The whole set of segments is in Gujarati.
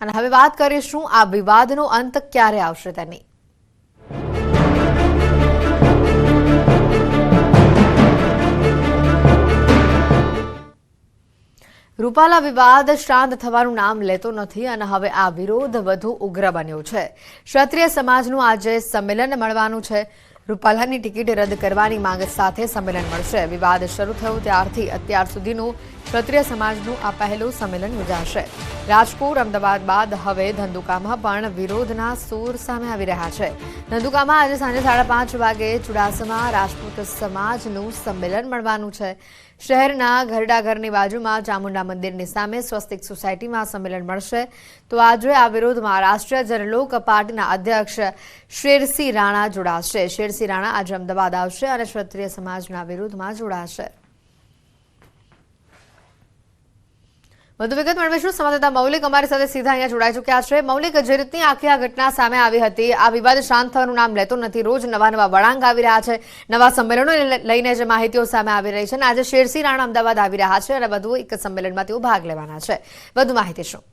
અને હવે વાત કરીશું આ વિવાદનો અંત ક્યારે આવશે તેની। રૂપાલા વિવાદ શાંત થવાનું નામ લેતો નથી અને હવે આ વિરોધ વધુ ઉગ્ર બન્યો છે। ક્ષત્રિય સમાજનું આજે સંમેલન મળવાનું છે। રૂપાલાની ટિકિટ રદ કરવાની માંગ સાથે સંમેલન મળશે। વિવાદ શરૂ થયો ત્યારથી અત્યાર સુધીનું ક્ષત્રિય સમાજનું આ પહેલું સંમેલન યોજાશે। રાજકોટ અમદાવાદ બાદ હવે ધંધુકામાં પણ વિરોધના સૂર સામે આવી રહ્યા છે। ધંધુકામાં આજે સાંજે 5:30 વાગે ચુડાસમા રાજપૂત સમાજનું સંમેલન મળવાનું છે। શહેરના ઘરડાઘરની બાજુમાં ચામુંડા મંદિરની સામે સ્વસ્તિક સોસાયટીમાં સંમેલન મળશે। તો આજે આ વિરોધમાં રાષ્ટ્રીય જનલોક પાર્ટીના અધ્યક્ષ શેરસિંહ રાણા જોડાશે। શેરસિંહ રાણા આજે અમદાવાદ આવશે અને ક્ષત્રિય સમાજના વિરોધમાં જોડાશે। વધુ વિગત મેળવીશું સંવાદદાતા મૌલિક અમારી સાથે સીધા અહીંયા જોડાઈ ચૂક્યા છે। મૌલિક, જે રીતની આખી આ ઘટના સામે આવી હતી, આ વિવાદ શાંત થવાનું નામ લેતો નથી। રોજ નવા વળાંક આવી રહ્યા છે, નવા સંમેલનો લઈને જે માહિતીઓ સામે આવી રહી છે, અને આજે શેરસિંહ રાણા અમદાવાદ આવી રહ્યા છે અને વધુ એક સંમેલનમાં તેઓ ભાગ લેવાના છે। વધુ માહિતી શું?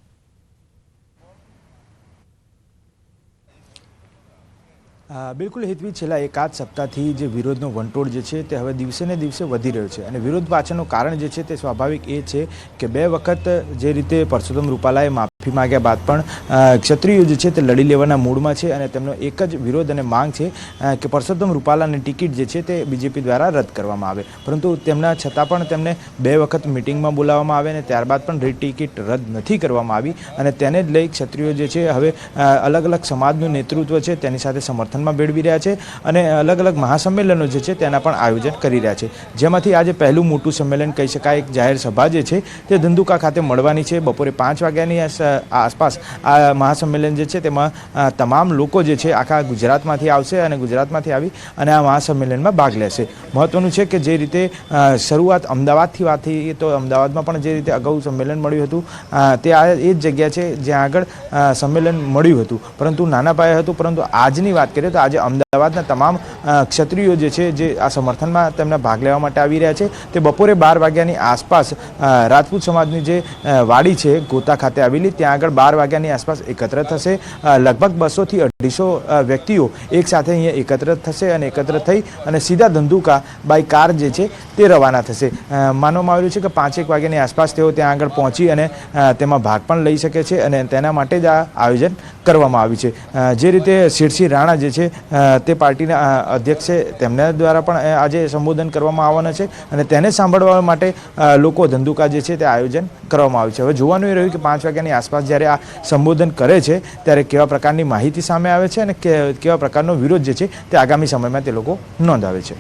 બિલકુલ હિતવી, છેલ્લા એકાદ સપ્તાહથી જે વિરોધનો વંટોળ જે છે તે હવે દિવસે ને દિવસે વધી રહ્યો છે અને વિરોધ પાછળનું કારણ જે છે તે સ્વાભાવિક એ છે કે 2 વખત જે રીતે પરસોત્તમ રૂપાલાએ માફી માંગ્યા બાદ પણ ક્ષત્રિયો જે છે તે લડી લેવાના મૂડમાં છે અને તેમનો એક જ વિરોધ અને માંગ છે કે પરસોત્તમ રૂપાલાની ટિકિટ જે છે તે બીજેપી દ્વારા રદ કરવામાં આવે। પરંતુ તેમના છતાં પણ તેમને 2 વખત મિટિંગમાં બોલાવવામાં આવે અને ત્યારબાદ પણ ટિકિટ રદ નથી કરવામાં આવી અને તેને જ લઈ ક્ષત્રિયો જે છે હવે અલગ અલગ સમાજનું નેતૃત્વ છે તેની સાથે સમર્થન મેળવી રહ્યા છે અને અલગ અલગ મહાસંમેલનો જે છે તેના પણ આયોજન કરી રહ્યા છે। જેમાંથી આજે પહેલું મોટું સંમેલન કહી શકાય, એક જાહેર સભા જે છે તે ધંધુકા ખાતે મળવાની છે। બપોરે 5 વાગ્યાની આસપાસ આ મહાસંમેલન જે છે તેમાં તમામ લોકો જે છે આખા ગુજરાતમાંથી આવશે અને ગુજરાતમાંથી આવી અને આ મહાસંમેલનમાં ભાગ લેશે। મહત્વનું છે કે જે રીતે શરૂઆત અમદાવાદથી વાત થઈ, તો અમદાવાદમાં પણ જે રીતે અગાઉ સંમેલન મળ્યું હતું તે આ એ જ જગ્યા છે જ્યાં આગળ સંમેલન મળ્યું હતું, પરંતુ નાના પાયે હતું। પરંતુ આજની વાત કરીએ તો આજે અમદાવાદના તમામ ક્ષત્રિયો જે છે જે આ સમર્થનમાં તેમના ભાગ લેવા માટે આવી રહ્યા છે તે બપોરે 12 વાગ્યાની આસપાસ રાજપૂત સમાજની જે વાડી છે ગોતા ખાતે આવેલી, ત્યાં આગળ 12 વાગ્યાની આસપાસ એકત્ર થશે। લગભગ 200 થી 250 વ્યક્તિઓ એક સાથે અહીંયા એકત્ર થશે અને એકત્ર થઈ અને સીધા ધંધુકા બાય કાર જે છે તે રવાના થશે। માનવામાં આવ્યું છે કે 5-1 વાગ્યાની આસપાસ તેઓ ત્યાં આગળ પહોંચી અને તેમાં ભાગ પણ લઈ શકે છે અને તેના માટે જ આ આયોજન કરવામાં આવ્યું છે। જે રીતે શેરસિંહ રાણા જે છે તે પાર્ટીના અધ્યક્ષ છે, તેમના દ્વારા પણ આજે સંબોધન કરવામાં આવવાના છે અને તેને સાંભળવા માટે લોકો ધંધુકા જે છે તે આયોજન કરવામાં આવ્યું છે। હવે જોવાનું એ રહ્યું કે 5 વાગ્યાની આસપાસ જ્યારે આ સંબોધન કરે છે ત્યારે કેવા પ્રકારની માહિતી સામે આવે છે અને કેવા પ્રકારનો વિરોધ જે છે તે આગામી સમયમાં તે લોકો નોંધાવે છે।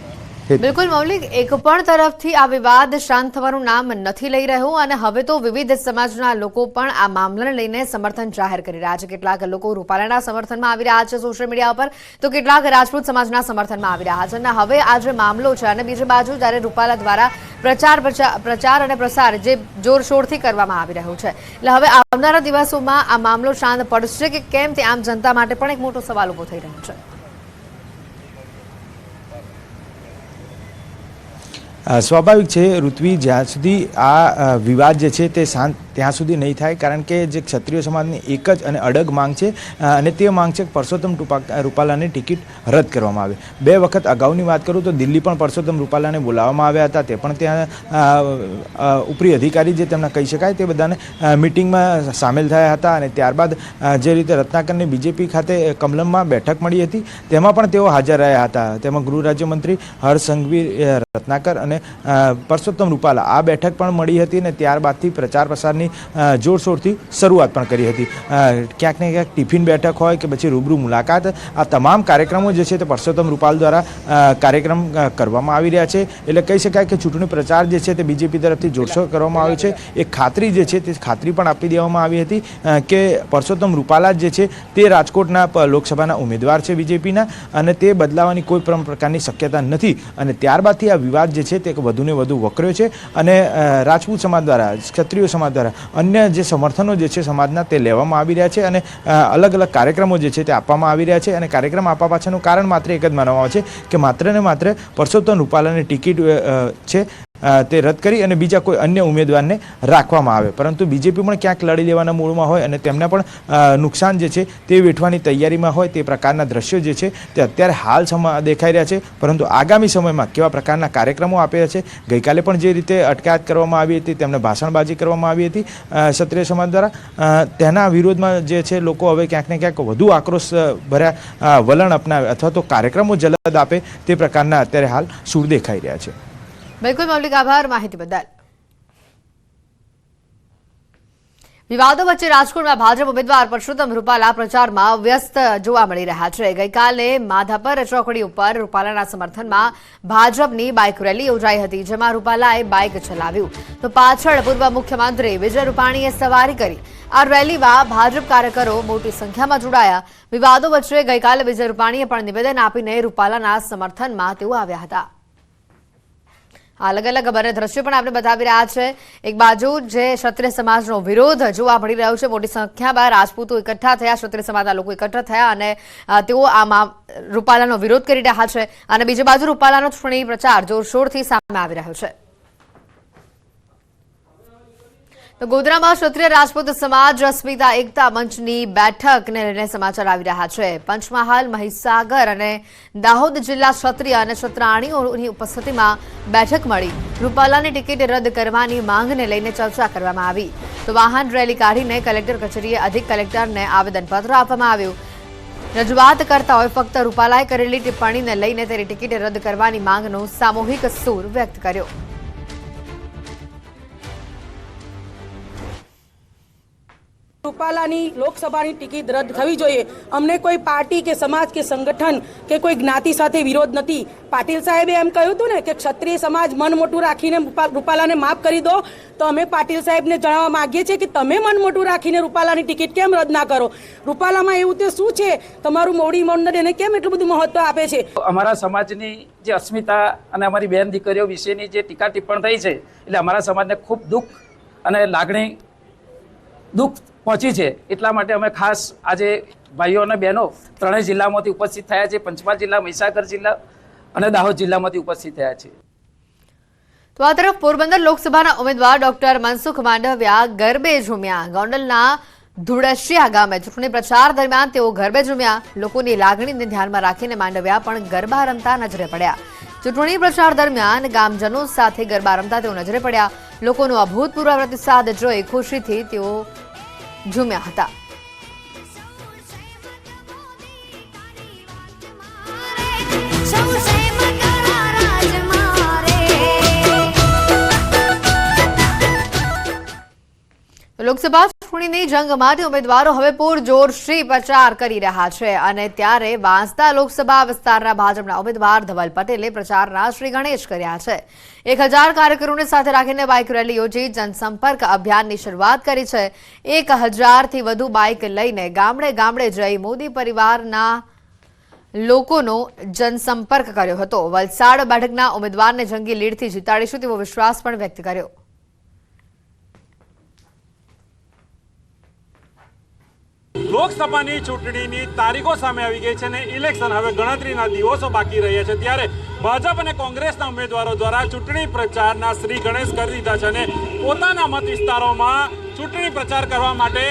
બિલકુલ મૌલિક, એક પણ તરફથી આ વિવાદ શાંત થવાનું નામ નથી લઈ રહ્યો અને હવે તો વિવિધ સમાજના લોકો પણ આ મામલાને લઈને સમર્થન જાહેર કરી રહ્યા છે। કેટલાક લોકો રૂપાલાના સમર્થનમાં આવી રહ્યા છે સોશિયલ મીડિયા પર, તો કેટલાક રાજપૂત સમાજના સમર્થનમાં આવી રહ્યા છે અને હવે આ જે મામલો છે અને બીજી બાજુ જ્યારે રૂપાલા દ્વારા પ્રચાર અને પ્રસાર જે જોરશોરથી કરવામાં આવી રહ્યું છે, એટલે હવે આવનારા દિવસોમાં આ મામલો શાંત પડશે કે કેમ તે આમ જનતા માટે પણ એક મોટો સવાલ ઉભો થઈ રહ્યો છે। સ્વાભાવિક છે ઋત્વી, જ્યાં સુધી આ વિવાદ જે છે તે શાંત ત્યાં સુધી નહીં થાય, કારણ કે જે ક્ષત્રિય સમાજની એક જ અને અડગ માંગ છે અને તે માંગ છે કે પરસોત્તમ રૂપાલાની ટિકિટ રદ કરવામાં આવે। 2 વખત અગાઉની વાત કરું તો દિલ્હી પણ પરસોત્તમ રૂપાલાને બોલાવવામાં આવ્યા હતા, તે પણ ત્યાં ઉપરી અધિકારી જે તેમના કહી શકાય તે બધાને મિટિંગમાં સામેલ થયા હતા અને ત્યારબાદ જે રીતે રત્નાકરની બીજેપી ખાતે કમલમમાં બેઠક મળી હતી તેમાં પણ તેઓ હાજર રહ્યા હતા। તેમાં ગૃહ રાજ્યમંત્રી હર્ષ સંઘવી, રત્નાકર અને પરસોત્તમ રૂપાલા આ બેઠક પણ મળી હતી અને ત્યારબાદથી પ્રચાર પ્રસારની જોરશોરથી શરૂઆત પણ કરી હતી। ક્યાંક ને ક્યાંક ટિફિન બેઠક હોય કે પછી રૂબરૂ મુલાકાત, આ તમામ કાર્યક્રમો જે છે તે પરસોત્તમ રૂપાલ દ્વારા કાર્યક્રમ કરવામાં આવી રહ્યા છે। એટલે કહી શકાય કે ચૂંટણી પ્રચાર જે છે તે બીજેપી તરફથી જોરશોર કરવામાં આવ્યો છે। એક ખાતરી જે છે તે ખાતરી પણ આપી દેવામાં આવી હતી કે પરસોત્તમ રૂપાલા જે છે તે રાજકોટના લોકસભાના ઉમેદવાર છે બીજેપીના અને તે બદલાવાની કોઈ પણ પ્રકારની શક્યતા નથી અને ત્યારબાદથી આ વિવાદ જે છે તે વધુને વધુ વકર્યો છે અને રાજપૂત સમાજ દ્વારા, ક્ષત્રિય સમાજ દ્વારા અન્ય જે સમર્થનો જે છે સમાજના તે લેવામાં આવી રહ્યા છે અને અલગ અલગ કાર્યક્રમો જે છે તે આપવામાં આવી રહ્યા છે અને કાર્યક્રમ આપવા પાછળનું કારણ માત્ર એક જ માનવામાં આવે છે કે માત્ર ને માત્ર પરસોત્તમ રૂપાલાની ટિકિટ છે તે રદ કરી અને બીજા કોઈ અન્ય ઉમેદવારને રાખવામાં આવે. પરંતુ બીજેપી પણ ક્યાંક લડી લેવાના મૂડમાં હોય અને તેમને પણ નુકસાન જે છે તે વેઠવાની તૈયારીમાં હોય તે પ્રકારના દ્રશ્યો જે છે તે અત્યારે હાલ દેખાઈ રહ્યા છે. પરંતુ આગામી સમયમાં કેવા પ્રકારના કાર્યક્રમો આપ્યા છે, ગઈકાલે પણ જે રીતે અટકાયત કરવામાં આવી હતી, તેમને ભાષણબાજી કરવામાં આવી હતી ક્ષત્રિય સમાજ દ્વારા, તેના વિરોધમાં જે છે લોકો હવે ક્યાંક ને ક્યાંક વધુ આક્રોશ ભર્યા વલણ અપનાવે અથવા તો કાર્યક્રમો જલદ આપે તે પ્રકારના અત્યારે હાલ સૂર દેખાઈ રહ્યા છે. બિલકુલ મૌલિક, આભાર માહિતી બદલ. વિવાદો વચ્ચે રાજકોટમાં ભાજપ ઉમેદવાર પરસોત્તમ રૂપાલા પ્રચારમાં વ્યસ્ત જોવા મળી રહ્યા છે. ગઈકાલે માધાપર ચોકડી ઉપર રૂપાલાના સમર્થનમાં ભાજપની બાઇક રેલી યોજાઈ હતી, જેમાં રૂપાલાએ બાઇક ચલાવ્યું તો પાછળ પૂર્વ મુખ્યમંત્રી વિજય રૂપાણીએ સવારી કરી. આ રેલીમાં ભાજપ કાર્યકરો મોટી સંખ્યામાં જોડાયા. વિવાદો વચ્ચે ગઈકાલે વિજય રૂપાણીએ પણ નિવેદન આપીને રૂપાલાના સમર્થનમાં તેઓ આવ્યા હતા. અલગ અલગ બંને દ્રશ્યો પણ આપણે બતાવી રહ્યા છે. એક બાજુ જે ક્ષત્રિય સમાજનો વિરોધ જોવા મળી રહ્યો છે, મોટી સંખ્યામાં રાજપૂતો એકઠા થયા, ક્ષત્રિય સમાજના લોકો એકઠા થયા અને તેઓ આમાં રૂપાલાનો વિરોધ કરી રહ્યા છે. અને બીજી બાજુ રૂપાલાનો ચૂંટણી પ્રચાર જોરશોરથી સામે આવી રહ્યો છે. તો ગોધરામાં ક્ષત્રિય રાજપૂત સમાજ અસ્મિતા એકતા મંચની બેઠકને લઈને સમાચાર આવી રહ્યા છે. પંચમહાલ, મહીસાગર અને દાહોદ જિલ્લા ક્ષત્રિય અને ક્ષત્રાણીઓની ઉપસ્થિતિમાં બેઠક મળી. રૂપાલાની ટિકિટ રદ કરવાની માંગને લઈને ચર્ચા કરવામાં આવી. તો વાહન રેલી કાઢીને કલેક્ટર કચેરીએ અધિક કલેક્ટરને આવેદનપત્ર આપવામાં આવ્યું. રજૂઆત કરતા હોય ફક્ત રૂપાલાએ કરેલી ટિપ્પણીને લઈને તેની ટિકિટ રદ કરવાની માંગનો સામૂહિક સૂર વ્યક્ત કર્યો. રૂપાલાની લોકસભાની ટિકિટ રદ થવી જોઈએ. અમને કોઈ પાર્ટી કે સમાજ કે સંગઠન કે કોઈ જ્ઞાતિ સાથે વિરોધ નથી. પાટીલ સાહેબે એમ કહ્યું હતું ને કે ક્ષત્રિય સમાજ મન મોટું રાખીને રૂપાલાને માફ કરી દો, તો અમે પાટીલ સાહેબને જણાવવા માંગીએ છીએ કે તમે મન મોટું રાખીને રૂપાલાની ટિકિટ કેમ રદ ના કરો? રૂપાલામાં એવું તે શું છે? તમારું મોવડી મંડળ એને કેમ એટલું બધું મહત્વ આપે છે? અમારા સમાજની જે અસ્મિતા અને અમારી બહેન દીકરીઓ વિશેની જે ટીકા ટિપ્પણ થઈ છે, એટલે અમારા સમાજને ખૂબ દુઃખ અને દુઃખ પહોંચી છે. એટલા માટે અમે ખાસ આજે ભાઈઓ અને બહેનો ત્રણેય જિલ્લામાંથી ઉપસ્થિત થયા છે. પંચમહાલ જિલ્લા, મહીસાગર જિલ્લા અને દાહોદ જિલ્લામાંથી ઉપસ્થિત થયા છે. તો આ તરફ પોરબંદર લોકસભાના ઉમેદવાર ડોક્ટર મનસુખ માંડવિયા ગરબે ઝૂમ્યા. ગોંડલના ધુળસિયા ગામે ચૂંટણી પ્રચાર દરમિયાન તેઓ ગરબે ઝૂમ્યા. લોકોની લાગણીને ધ્યાનમાં રાખીને માંડવિયા પણ ગરબા રમતા નજરે પડ્યા. ચૂંટણી પ્રચાર દરમિયાન ગામજનો સાથે ગરબા રમતા તેઓ નજરે પડ્યા. લોકોનો અભૂતપૂર્વ પ્રતિસાદ જોઈ ખુશીથી તેઓ ઝૂમ્યા હતા. લોકસભા ચૂંટણીની જંગ માટે ઉમેદવારો હવે પૂરજોશથી પ્રચાર કરી રહ્યા છે. અને ત્યારે વાંસદા લોકસભા વિસ્તારના ભાજપના ઉમેદવાર ધવલ પટેલે પ્રચારના શ્રી ગણેશ કર્યા છે. 1000 કાર્યકરોને સાથે રાખીને બાઇક રેલી યોજી જનસંપર્ક અભિયાનની શરૂઆત કરી છે. 1000થી વધુ બાઇક લઈને ગામડે ગામડે જઈ મોદી પરિવારના લોકોનો જનસંપર્ક કર્યો હતો. વલસાડ બેઠકના ઉમેદવારને જંગી લીડથી જીતાડીશું તેવો વિશ્વાસ પણ વ્યક્ત કર્યો. લોકસભાની ચૂંટણીની તારીખો સામે આવી ગઈ છે અને ઇલેક્શન હવે ગણતરીના દિવસો બાકી રહ્યા છે. ત્યારે ભાજપ અને કોંગ્રેસના ઉમેદવારો દ્વારા ચૂંટણી પ્રચારના શ્રી ગણેશ કરી દીધા છે અને પોતાના મત વિસ્તારોમાં ચૂંટણી પ્રચાર કરવા માટે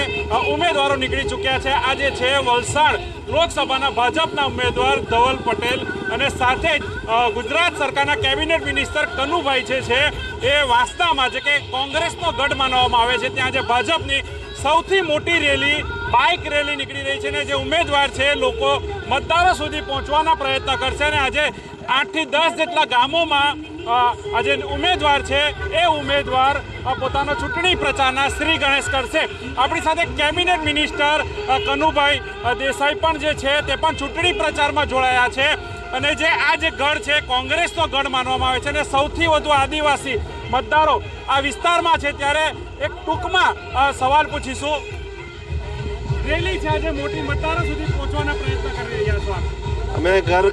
ઉમેદવારો નીકળી ચૂક્યા છે. આજે છે વલસાડ લોકસભાના ભાજપના ઉમેદવાર ધવલ પટેલ અને સાથે જ ગુજરાત સરકારના કેબિનેટ મિનિસ્ટર કનુભાઈ છે એ વાંસદામાં જે કે કોંગ્રેસનો ગઢ માનવામાં આવે છે ત્યાં જે ભાજપની સૌથી મોટી રેલી બાઇક રેલી નીકળી રહી છે અને જે ઉમેદવાર છે લોકો મતદારો સુધી પહોંચવાના પ્રયત્ન કરશે અને આજે 8 થી 10 જેટલા ગામોમાં આજે ઉમેદવાર છે એ ઉમેદવાર પોતાનો ચૂંટણી પ્રચારના શ્રી ગણેશ કરશે. આપણી સાથે કેબિનેટ મિનિસ્ટર કનુભાઈ દેસાઈ પણ જે છે તે પણ ચૂંટણી પ્રચારમાં જોડાયા છે. અને જે આ જે ગઢ છે કોંગ્રેસનો ગઢ માનવામાં આવે છે અને સૌથી વધુ આદિવાસી મતદારો આ વિસ્તારમાં છે. ત્યારે એક ટૂંકમાં સવાલ પૂછીશું. રેલી છે આજે મોટી મતદારો સુધી પહોંચવાના પ્રયત્ન કરી રહ્યા છો. અમે ઘર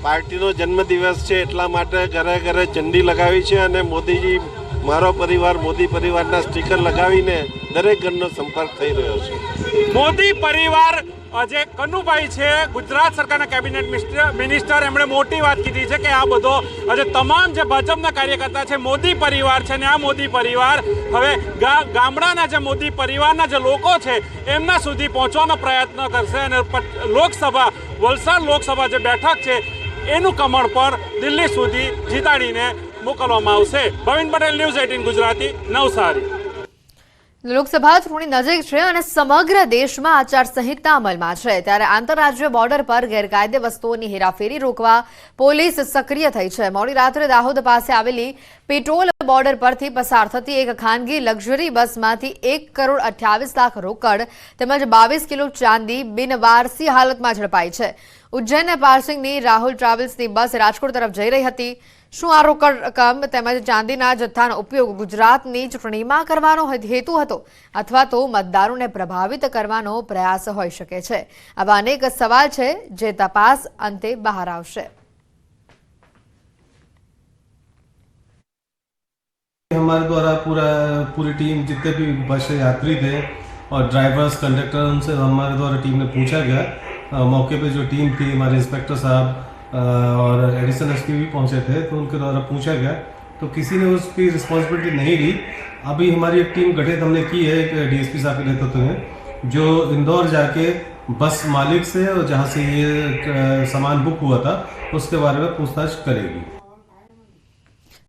પાર્ટીનો જન્મદિવસ છે એટલા માટે ઘરે ઘરે ઝંડી લગાવી છે અને મોદીજી મારો પરિવાર મોદી પરિવારના સ્ટીકર લગાવીને દરેક ઘરનો સંપર્ક થઈ રહ્યો છે. મોદી પરિવાર જે કનુભાઈ છે ગુજરાત સરકારના કેબિનેટ મિનિસ્ટર, એમણે મોટી વાત કીધી છે કે આ બધો આજે તમામ જે ભાજપના કાર્યકર્તા છે મોદી પરિવાર છે ને આ મોદી પરિવાર હવે ગામડાના જે મોદી પરિવારના જે લોકો છે એમના સુધી પહોંચવાનો પ્રયત્ન કરશે અને લોકસભા વલસાડ લોકસભા જે બેઠક છે એનું કમળ પર દિલ્હી સુધી જીતાડીને મોકલવામાં આવશે. ભવિન પટેલ, ન્યૂઝ 18 ગુજરાતી, નવસારી. લોકસભા ચૂંટણી નજીક છે અને સમગ્ર દેશમાં આચારસંહિતા અમલમાં છે, ત્યારે આંતરરાજ્ય બોર્ડર પર ગેરકાયદે વસ્તુઓની હેરાફેરી રોકવા પોલીસ સક્રિય થઈ છે. મોડી રાત્રે દાહોદ પાસે આવેલી પેટ્રોલ બોર્ડર પરથી પસાર થતી એક ખાનગી લક્ઝરી બસમાંથી 1,28 લાખ રોકડ તેમજ 22 કિલો ચાંદી બિનવારસી હાલતમાં ઝડપાઈ છે. ઉજ્જૈન પાર્સિંગની રાહુલ ટ્રાવેલ્સની બસ રાજકોટ તરફ જઈ રહી હતી. શું આ રોકડ રકમ તેમજ ચાંદીના જથ્થાનો ઉપયોગ ગુજરાતની ચૂંટણીમાં કરવાનો હેતુ હતો અથવા તો મતદારોને પ્રભાવિત કરવાનો પ્રયાસ હોઈ શકે છે? આવા અનેક સવાલ છે જે તપાસ અંતે બહાર આવશે. हमारे द्वारा पूरी टीम जितने भी बस यात्री थे और ड्राइवर्स कंडक्टर उनसे हमारे द्वारा टीम ने पूछा गया. मौके पे जो टीम थी हमारे इंस्पेक्टर साहब और एडिशनल एसपी भी पहुंचे थे तो उनके द्वारा पूछा गया तो किसी ने उसकी रिस्पॉन्सिबिलिटी नहीं ली. अभी हमारी एक टीम गठित हमने की है एक डीएसपी साहब के नेतृत्व में जो इंदौर जाके बस मालिक से और जहाँ से ये सामान बुक हुआ था उसके बारे में पूछताछ करेगी.